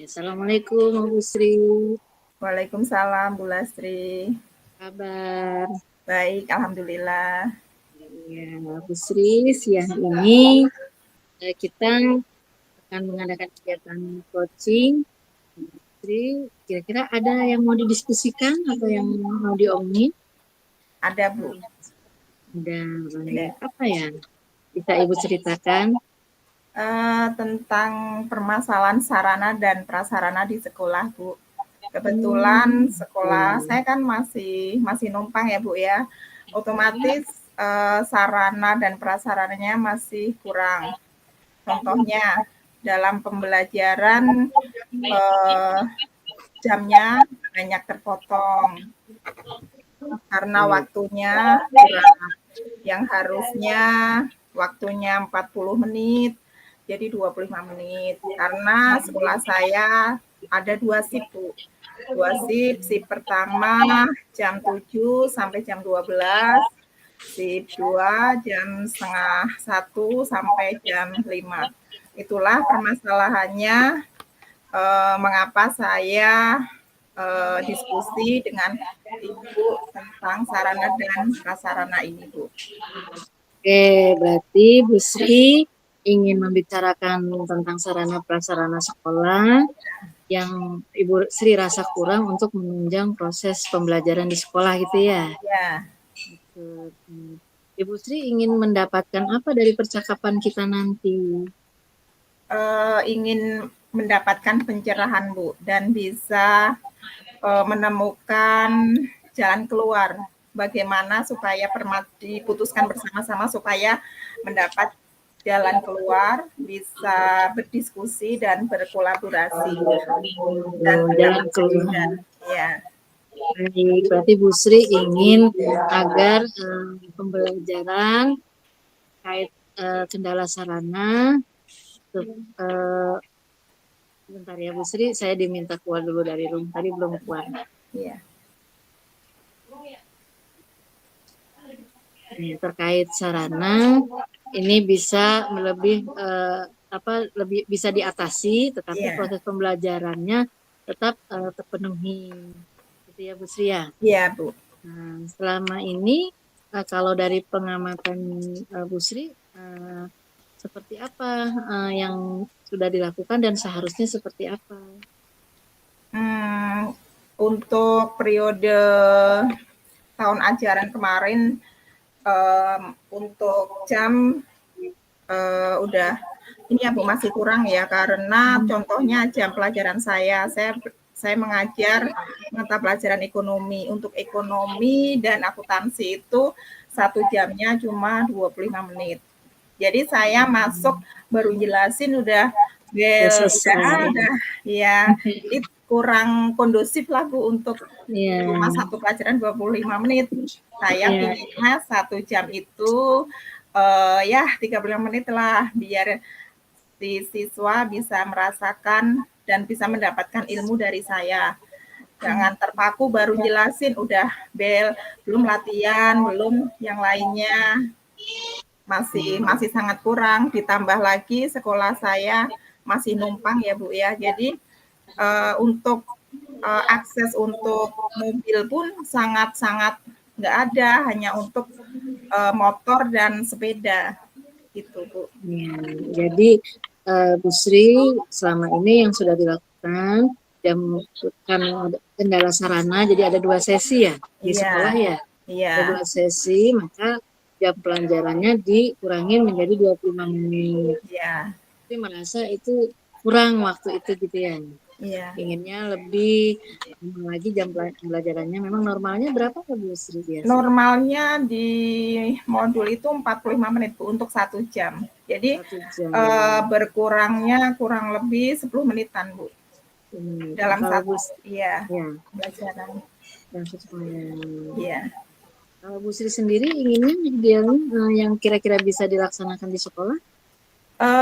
Assalamualaikum, Bu Sri. Waalaikumsalam, Bu Lastri. Kabar? Baik, alhamdulillah. Ya, Bu Sri, siang ini kita akan mengadakan kegiatan coaching. Bu Sri, kira-kira ada yang mau didiskusikan atau yang mau diomongin? Ada, Bu. Ada. Apa ya? Bisa Ibu ceritakan? Tentang permasalahan sarana dan prasarana di sekolah, Bu. Kebetulan sekolah saya kan masih numpang ya, Bu ya. Otomatis sarana dan prasarananya masih kurang. Contohnya dalam pembelajaran jamnya banyak terpotong karena waktunya kurang. Yang harusnya waktunya 40 menit jadi 25 menit. Karena sekolah saya ada 2 shift, Bu. 2 shift, shift pertama jam 7 sampai jam 12, shift 2 jam setengah 1 sampai jam 5. Itulah permasalahannya mengapa saya diskusi dengan Ibu tentang sarana dan prasarana ini, Bu. Oke, berarti Bu Sri ingin membicarakan tentang sarana prasarana sekolah yang Ibu Sri rasa kurang untuk menunjang proses pembelajaran di sekolah gitu ya? Ya. Ibu Sri ingin mendapatkan apa dari percakapan kita nanti? Ingin mendapatkan pencerahan, Bu, dan bisa menemukan jalan keluar. Bagaimana supaya diputuskan bersama-sama supaya mendapat jalan keluar, bisa berdiskusi dan berkolaborasi dan Jalan keluar. Ya. Baik, berarti Bu Sri ingin agar pembelajaran terkait kendala sarana. Bentar ya Bu Sri, saya diminta keluar dulu dari room. Tadi belum keluar. Iya. Terkait sarana, ini bisa lebih bisa diatasi, tetapi proses pembelajarannya tetap terpenuhi. Gitu ya Bu Sri ya? Iya, Bu. Nah, selama ini kalau dari pengamatan Bu Sri, seperti apa yang sudah dilakukan dan seharusnya seperti apa? Untuk periode tahun ajaran kemarin untuk jam udah ini ya, Bu, masih kurang ya, karena contohnya jam pelajaran saya mengajar mata pelajaran ekonomi. Untuk ekonomi dan akuntansi itu 1 jamnya cuma 25 menit. Jadi saya masuk baru jelasin udah ada ya, itu kurang kondusif lah, Bu, untuk cuma satu pelajaran 25 menit. Saya pilihnya 1 jam itu ya 35 menit lah, biar si siswa bisa merasakan dan bisa mendapatkan ilmu dari saya. Jangan terpaku baru jelasin udah bel, belum latihan, belum yang lainnya. Masih sangat kurang, ditambah lagi sekolah saya masih numpang ya, Bu ya. Jadi untuk akses untuk mobil pun sangat-sangat nggak ada, hanya untuk motor dan sepeda gitu, Bu. Ya, jadi Bu Sri selama ini yang sudah dilakukan dan karena kendala sarana, jadi ada 2 sesi ya di sekolah ya. Ada 2 sesi, maka jam pelajarannya dikurangin menjadi 25 menit. Iya. Tapi merasa itu kurang waktu itu gitu ya. Iya. Inginnya lebih lagi jam pelajarannya. Memang normalnya berapa ya Bu Sri biasa? Normalnya di modul itu 45 menit, Bu, untuk 1 jam. Jadi berkurangnya kurang lebih 10 menitan, Bu. Dalam satu pelajaran. Iya. Kalau Bu Sri sendiri inginnya yang kira-kira bisa dilaksanakan di sekolah?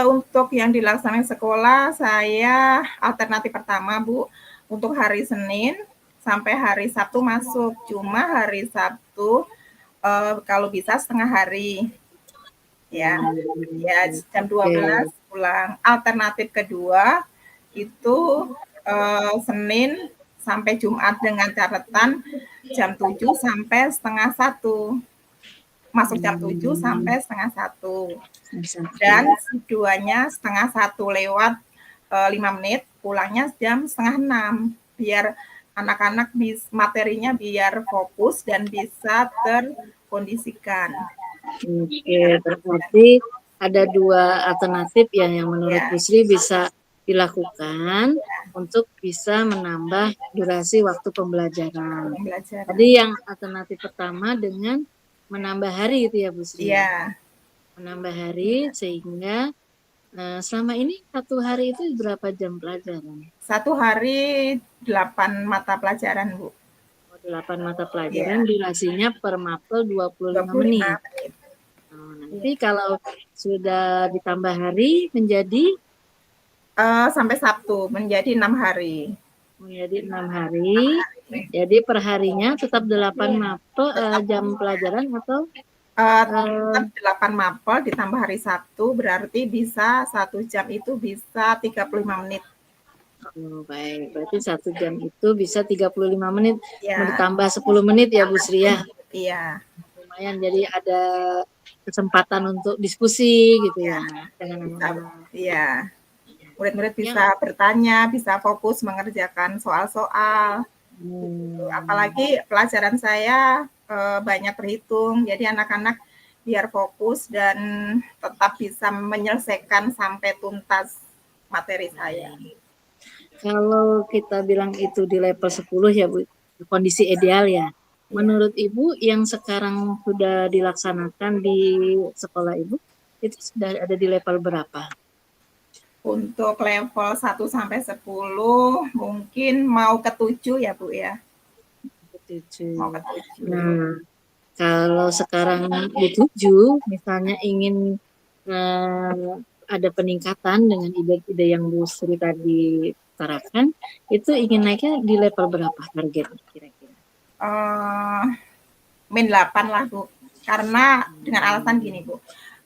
Untuk yang dilaksanakan sekolah, saya alternatif pertama, Bu, untuk hari Senin sampai hari Sabtu masuk. Cuma hari Sabtu kalau bisa setengah hari. Ya, jam 12 pulang. Alternatif kedua itu Senin sampai Jumat dengan catatan jam 7 sampai setengah 1. Masuk jam 7 sampai setengah 1. Dan duanya setengah 1 lewat 5 menit, pulangnya jam setengah 6. Biar anak-anak materinya biar fokus dan bisa terkondisikan. Oke, berarti ada 2 alternatif ya yang menurut Bu Sri bisa dilakukan untuk bisa menambah durasi waktu pembelajaran. Tadi yang alternatif pertama dengan menambah hari itu ya Bu Sri. Iya. Menambah hari sehingga selama ini 1 hari itu berapa jam pelajaran? 1 hari 8 mata pelajaran, Bu. 8 mata pelajaran, durasinya per mapel 25 menit. Nanti kalau sudah ditambah hari menjadi sampai Sabtu menjadi 6 hari. Menjadi 6 hari. Jadi perharinya tetap 8 mapel jam pelajaran atau tetap 8 mapel ditambah hari Sabtu, berarti bisa 1 jam itu bisa 35 menit. Oh, baik, berarti 1 jam itu bisa 35 menit, Ya. ditambah 10 menit ya Bu Sri ya? Iya. Lumayan, jadi ada kesempatan untuk diskusi gitu ya, dengan anak-anak. Iya. Murid-murid bisa bertanya, bisa fokus mengerjakan soal-soal. Apalagi pelajaran saya banyak berhitung, jadi anak-anak biar fokus dan tetap bisa menyelesaikan sampai tuntas materi saya. Kalau kita bilang itu di level 10 ya Bu, kondisi ideal ya. Menurut Ibu yang sekarang sudah dilaksanakan di sekolah Ibu, itu sudah ada di level berapa? Untuk level 1 sampai 10 mungkin mau ke 7 ya Bu ya. Ke 7. Mau ke 7. Nah, kalau sekarang di 7 misalnya ingin ada peningkatan dengan ide-ide yang Bu Sri tadi utarakan, itu ingin naiknya di level berapa target kira-kira? Min 8 lah Bu, karena dengan alasan gini Bu,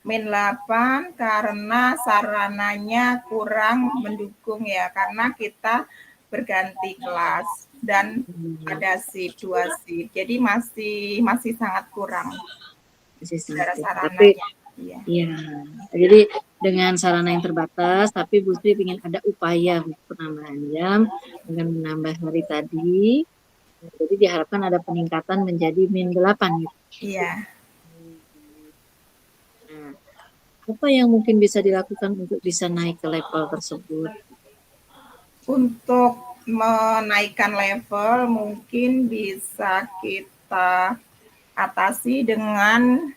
Min 8 karena sarananya kurang mendukung ya, karena kita berganti kelas dan ada shift 2 shift, jadi masih sangat kurang. Masih sangat tapi iya, jadi dengan sarana yang terbatas, tapi Bu Sri ingin ada upaya penambahan jam dengan menambah hari tadi. Jadi diharapkan ada peningkatan menjadi min 8 gitu. Iya. Nah, apa yang mungkin bisa dilakukan untuk bisa naik ke level tersebut? Untuk menaikkan level mungkin bisa kita atasi dengan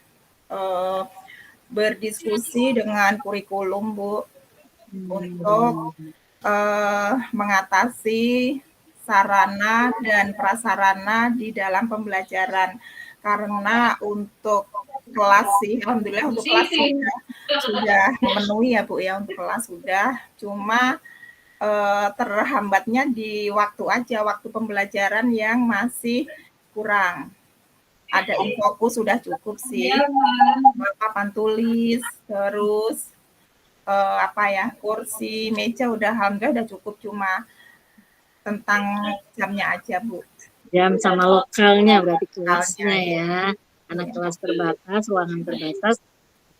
berdiskusi dengan kurikulum Bu, untuk mengatasi sarana dan prasarana di dalam pembelajaran. Karena untuk kelas sih, alhamdulillah untuk kelas sudah memenuhi ya Bu ya, untuk kelas sudah, cuma terhambatnya di waktu aja, waktu pembelajaran yang masih kurang. Ada infokus sudah cukup sih, papan tulis, terus kursi, meja udah alhamdulillah udah cukup, cuma tentang jamnya aja Bu. Jam sama lokalnya berarti kelasnya ya, anak kelas terbatas, ruangan terbatas.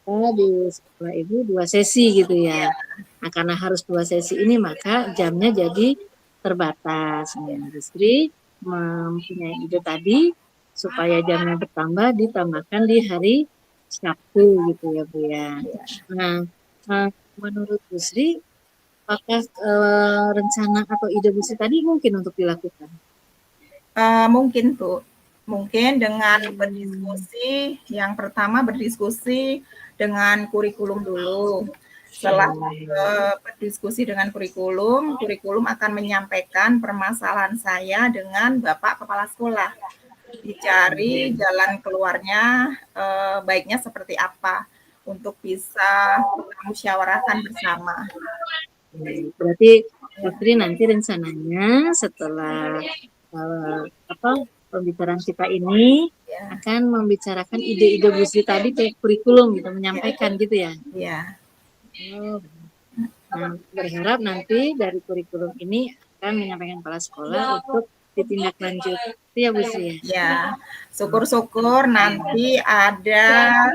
Di sekolah Ibu 2 sesi gitu ya. Nah, karena harus 2 sesi ini maka jamnya jadi terbatas. Nah, Bu Sri mempunyai ide tadi supaya jamnya bertambah, ditambahkan di hari Sabtu gitu ya Bu ya. Nah, menurut Bu Sri, apakah rencana atau ide Bu Sri tadi mungkin untuk dilakukan? Mungkin Bu, mungkin dengan berdiskusi, yang pertama berdiskusi dengan kurikulum dulu. Setelah berdiskusi dengan kurikulum akan menyampaikan permasalahan saya dengan Bapak Kepala Sekolah. Dicari jalan keluarnya baiknya seperti apa untuk bisa musyawarahkan bersama. Berarti Bu Sri nanti rencananya setelah pembicaraan kita ini akan membicarakan ide-ide Bu Sri tadi ke kurikulum gitu, menyampaikan gitu ya? Iya. Nah, berharap nanti dari kurikulum ini akan menyampaikan kepala sekolah untuk ditindaklanjuti ya Bu Sri. Ya, syukur-syukur nanti ada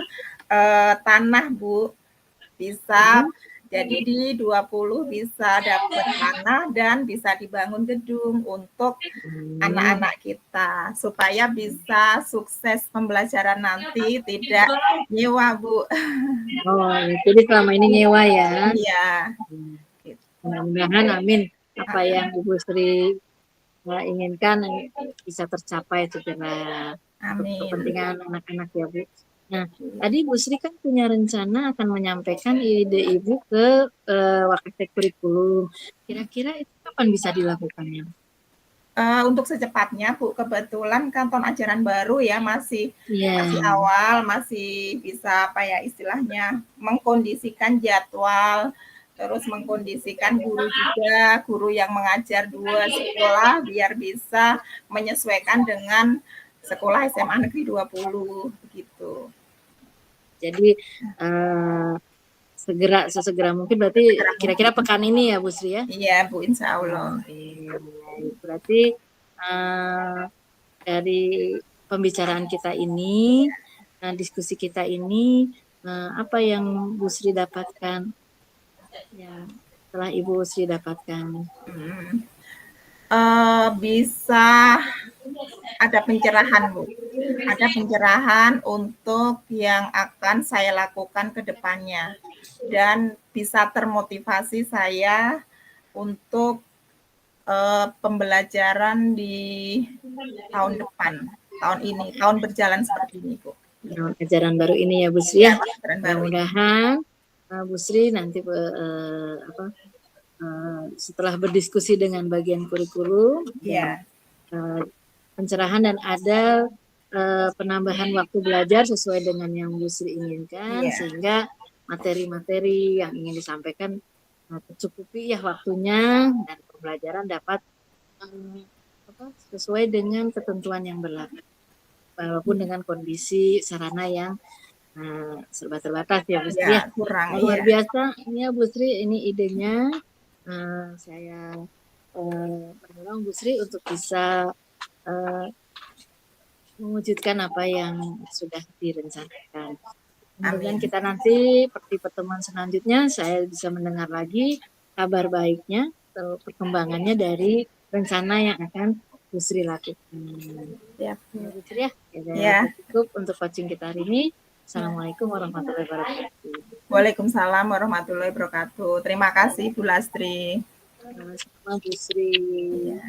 tanah Bu, bisa jadi di 20 bisa dapat tanah dan bisa dibangun gedung untuk anak-anak kita supaya bisa sukses pembelajaran nanti, tidak nyewa Bu. Oh, jadi selama ini nyewa ya. Iya. Mudah-mudahan amin apa yang Ibu Sri inginkan bisa tercapai segera untuk kepentingan anak-anak ya Bu. Nah, tadi Bu Sri kan punya rencana akan menyampaikan ide Ibu ke Wakasek Kurikulum. Kira-kira itu kapan bisa dilakukannya? Untuk secepatnya Bu, kebetulan kan tahun ajaran baru ya masih awal, masih bisa apa ya istilahnya mengkondisikan jadwal, terus mengkondisikan guru juga, guru yang mengajar 2 sekolah biar bisa menyesuaikan dengan sekolah SMA Negeri 20 begitu. Jadi sesegera mungkin berarti kira-kira pekan ini ya Bu Sri ya? Iya Bu, insya Allah. Berarti dari pembicaraan kita ini, diskusi kita ini, apa yang Bu Sri dapatkan? Ya, setelah Ibu Sri dapatkan. Bisa ada pencerahan Bu, ada pencerahan untuk yang akan saya lakukan ke depannya dan bisa termotivasi saya untuk pembelajaran di tahun depan, tahun ini, tahun berjalan seperti ini Bu. Tahun ajaran baru ini ya Bu Sri ya. Mudah-mudahan Bu Sri nanti setelah berdiskusi dengan bagian kurikulum, pencerahan dan ada penambahan waktu belajar sesuai dengan yang Bu Sri inginkan, sehingga materi-materi yang ingin disampaikan tercukupi ya waktunya dan pembelajaran dapat sesuai dengan ketentuan yang berlaku, walaupun dengan kondisi sarana yang serba terbatas ya Bu Sri ya. Luar biasa ya Bu Sri, ini idenya. Saya mendorong Bu Sri untuk bisa mewujudkan apa yang sudah direncanakan. Kemudian kita nanti di pertemuan selanjutnya saya bisa mendengar lagi kabar baiknya atau perkembangannya dari rencana yang akan Bu Sri lakukan. Ya, Bu Sri ya. Cukup untuk coaching kita hari ini. Assalamualaikum warahmatullahi wabarakatuh. Waalaikumsalam warahmatullahi wabarakatuh. Terima kasih Bu Lastri. Sama Bu Sri. Ya.